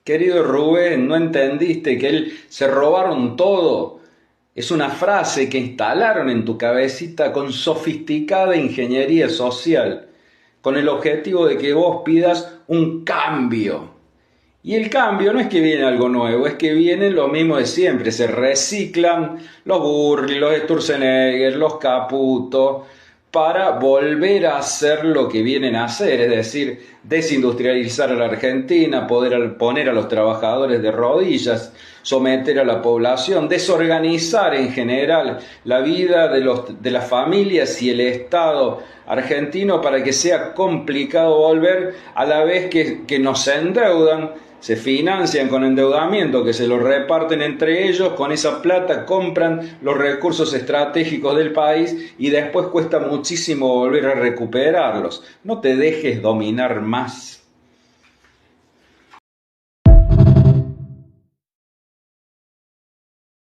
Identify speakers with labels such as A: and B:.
A: Querido Rubén, ¿no entendiste que él se robaron todo? Es una frase que instalaron en tu cabecita con sofisticada ingeniería social, con el objetivo de que vos pidas un cambio. Y el cambio no es que viene algo nuevo, es que viene lo mismo de siempre. Se reciclan los Burri, los Sturzenegger, los Caputo, para volver a hacer lo que vienen a hacer, es decir, desindustrializar a la Argentina, poder poner a los trabajadores de rodillas, someter a la población, desorganizar en general la vida de las familias y el Estado argentino para que sea complicado volver, a la vez que nos endeudan, se financian con endeudamiento que se lo reparten entre ellos, con esa plata compran los recursos estratégicos del país y después cuesta muchísimo volver a recuperarlos. No te dejes dominar más.